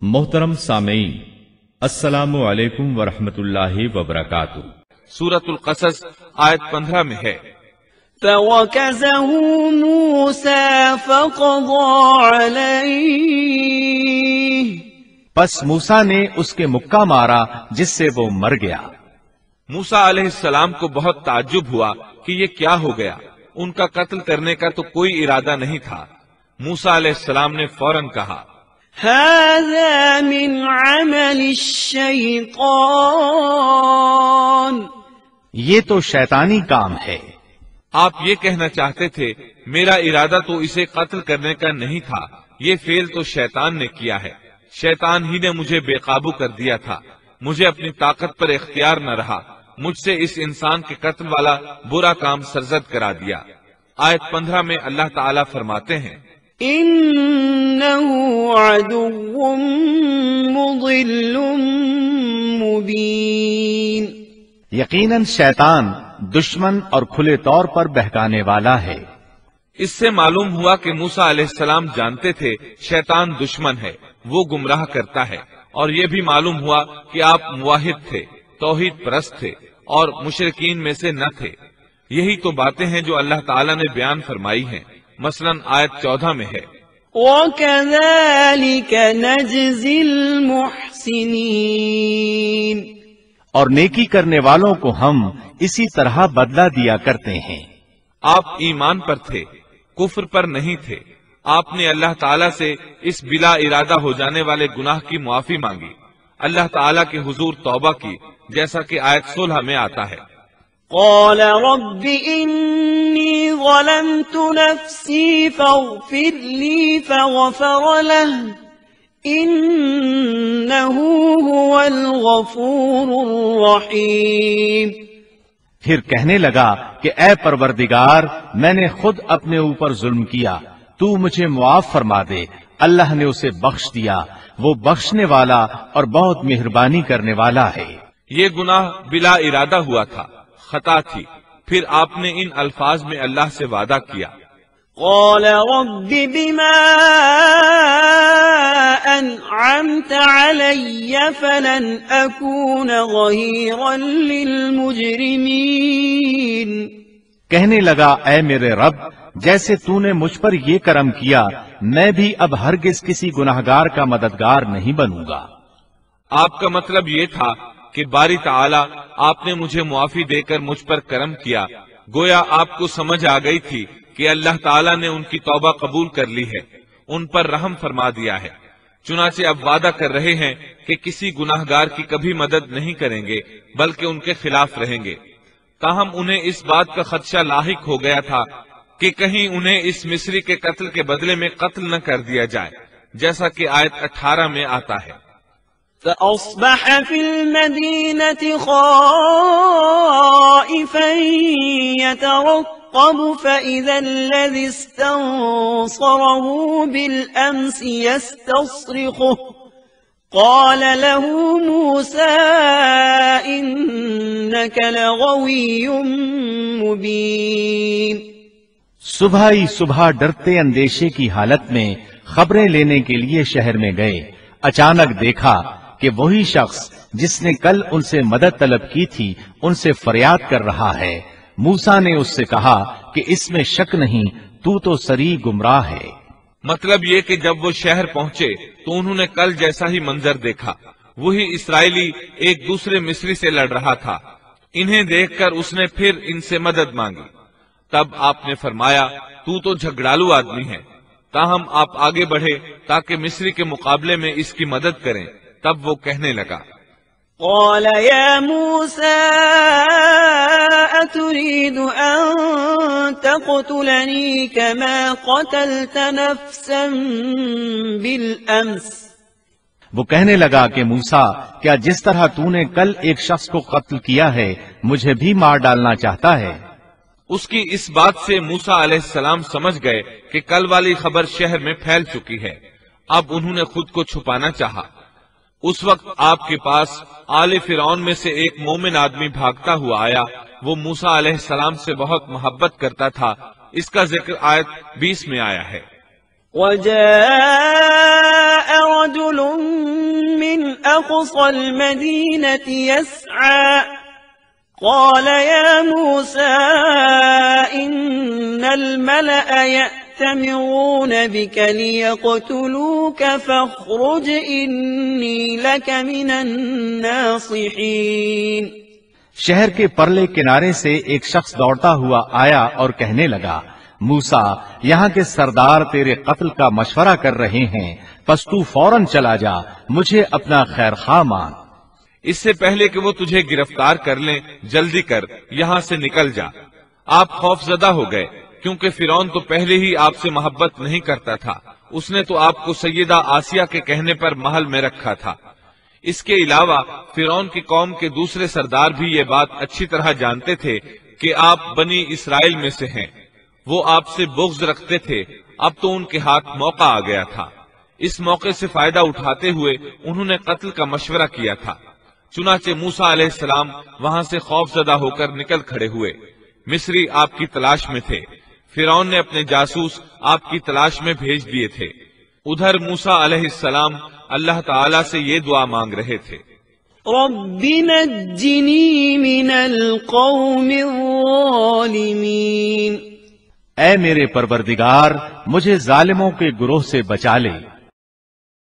محترم سامعین، السلام علیکم ورحمۃ اللہ وبرکاتہ۔ سورۃ القصص آیت 15 میں ہے، فَوَكَزَهُ مُوسَى فَقَضَى عَلَيْهِ، پس موسیٰ نے اس کے مکہ مارا جس سے وہ مر گیا۔ موسیٰ علیہ السلام کو بہت تعجب ہوا کہ یہ کیا ہو گیا، ان کا قتل کرنے کا تو کوئی ارادہ نہیں تھا۔ موسیٰ علیہ السلام نے فوراً کہا، هَذَا مِنْ عَمَلِ الشَّيْطَانِ، یہ تو شیطانی کام ہے۔ آپ یہ کہنا چاہتے تھے میرا ارادہ تو اسے قتل کرنے کا نہیں تھا، یہ فعل تو شیطان نے کیا ہے۔ شیطان ہی نے مجھے بے قابو کر دیا تھا، مجھے اپنی طاقت پر اختیار نہ رہا، مجھ سے اس انسان کے قتل والا برا کام سرزد کرا دیا۔ آیت 15 میں اللہ تعالیٰ فرماتے ہیں، إِنَّهُ عَدُوٌّ مُضِلٌّ مُبِينٌ، یقیناً شیطان دشمن اور کھلے طور پر بہکانے والا ہے۔ اس سے معلوم ہوا کہ موسیٰ علیہ السلام جانتے تھے شیطان دشمن ہے، وہ گمراہ کرتا ہے، اور یہ بھی معلوم ہوا کہ آپ موحد تھے، توحید پرست تھے اور مشرکین میں سے نہ تھے۔ یہی تو باتیں ہیں جو اللہ تعالیٰ نے بیان فرمائی ہیں۔ مثلا آیت 14 میں ہے، وَكَذَلِكَ نَجْزِي الْمُحْسِنِينَ، اور نیکی کرنے والوں کو ہم اسی طرح بدلہ دیا کرتے ہیں۔ آپ ایمان پر تھے، کفر پر نہیں تھے۔ آپ نے اللہ تعالیٰ سے اس بلا ارادہ ہو جانے والے گناہ کی معافی مانگی، اللہ تعالیٰ کے حضور توبہ کی، جیسا کہ آیت 16 میں آتا ہے، قال رب إني ظلمت نفسي فاغفر لي فغفر له إنه هو الغفور الرحيم۔ پھر کہنے لگا کہ اے پروردگار، میں نے خود اپنے اوپر ظلم کیا، تو مجھے معاف فرما دے۔ اللہ نے اسے بخش دیا، وہ بخشنے والا اور بہت مہربانی کرنے والا ہے۔ یہ گناہ بلا ارادہ ہوا تھا، خطا تھی۔ پھر آپ نے ان الفاظ میں اللہ سے وعدہ کیا، قال رب بما أنعمت علي فلن أكون ظهيرا للمجرمين۔ کہنے لگا اے میرے رب، جیسے تو نے مجھ پر یہ کرم کیا، میں بھی اب ہرگز کسی گناہگار کا مددگار نہیں بنوں گا۔ آپ کا مطلب یہ تھا کہ باری تعالیٰ آپ نے مجھے معافی دے کر مجھ پر کرم کیا، گویا آپ کو سمجھ آ گئی تھی کہ اللہ تعالیٰ نے ان کی توبہ قبول کر لی ہے، ان پر رحم فرما دیا ہے۔ چنانچہ اب وعدہ کر رہے ہیں کہ کسی گناہگار کی کبھی مدد نہیں کریں گے بلکہ ان کے خلاف رہیں گے۔ تاہم انہیں اس بات کا خدشہ لاحق ہو گیا تھا کہ کہیں انہیں اس مصری کے قتل کے بدلے میں قتل نہ کر دیا جائے، جیسا کہ آیت 18 میں آتا ہے، فأصبح في المدينة خائفا يترقب فإذا الذي استنصره بالأمس يستصرخه قال له موسى إنك لغوي مبين۔ صبح ہی صبح ڈرتے اندیشے کی حالت میں خبریں لینے کے لیے شہر میں گئے۔ اچانک دیکھا کہ وہی شخص جس نے کل ان سے مدد طلب کی تھی ان سے فریاد کر رہا ہے۔ موسیٰ نے اس سے کہا کہ اس میں شک نہیں، تو صریح گمراہ ہے۔ مطلب یہ کہ جب وہ شہر پہنچے تو انہوں نے کل جیسا ہی منظر دیکھا، وہی اسرائیلی ایک دوسرے مصری سے لڑ رہا تھا۔ انہیں دیکھ کر اس نے پھر ان سے مدد مانگی۔ تب آپ نے فرمایا تو جھگڑالو آدمی ہے، تاہم آپ آگے بڑھے تاکہ مصری کے مقابلے میں اس کی مدد کریں۔ تب وہ کہنے لگا، قال يا موسى أتريد أن تقتلني كما قتلت نفسا بالأمس۔ وہ کہنے لگا کہ موسیٰ، کیا جس طرح تو نے کل ایک شخص کو قتل کیا ہے مجھے بھی مار ڈالنا چاہتا ہے؟ اس کی اس بات سے موسیٰ علیہ السلام سمجھ گئے کہ کل والی خبر شہر میں پھیل چکی ہے۔ اب انہوں نے خود کو چھپانا چاہا۔ اس وقت آپ کے پاس آل فرعون میں سے ایک مومن آدمی بھاگتا ہوا آیا، وہ موسیٰ علیہ السلام سے بہت محبت کرتا تھا۔ اس کا ذکر آیت 20 میں آیا ہے، وَجَاءَ رَجُلٌ أقصى المدينة يسعى قال يا موسى إن الملأ يأتمرون بك ليقتلوك فاخرج إني لك من الناصحين۔ شہر کے پرلے کنارے سے ایک شخص دوڑتا ہوا آیا اور کہنے لگا، موسیٰ یہاں کے سردار تیرے قتل کا مشورہ کر رہے ہیں، پس تو فوراً چلا جا، مجھے اپنا خیر خواہ مان۔ اس سے پہلے کہ وہ تجھے گرفتار کر لیں جلدی کر یہاں سے نکل جا۔ آپ خوف زدہ ہو گئے کیونکہ فرعون تو پہلے ہی آپ سے محبت نہیں کرتا تھا، اس نے تو آپ کو سیدہ آسیہ کے کہنے پر محل میں رکھا تھا۔ اس کے علاوہ فرعون کی قوم کے دوسرے سردار بھی یہ بات اچھی طرح جانتے تھے کہ آپ بنی اسرائیل میں سے ہیں، وہ آپ سے بغض رکھتے تھے، اب تو ان کے ہاتھ موقع آ گیا تھا۔ اس موقع سے فائدہ اٹھاتے ہوئے انہوں نے قتل کا مشورہ کیا تھا۔ چنانچہ موسیٰ علیہ السلام وہاں سے خوف زدہ ہو کر نکل کھڑے ہوئے۔ مصری آپ کی تلاش میں تھے، فرعون نے اپنے جاسوس آپ کی تلاش میں بھیج دیے تھے۔ ادھر موسیٰ علیہ السلام اللہ تعالیٰ سے یہ دعا مانگ رہے تھے، رب نجنی من القوم الظالمین۔ اے میرے پروردگار، مجھے ظالموں کے گروہ سے بچا لے۔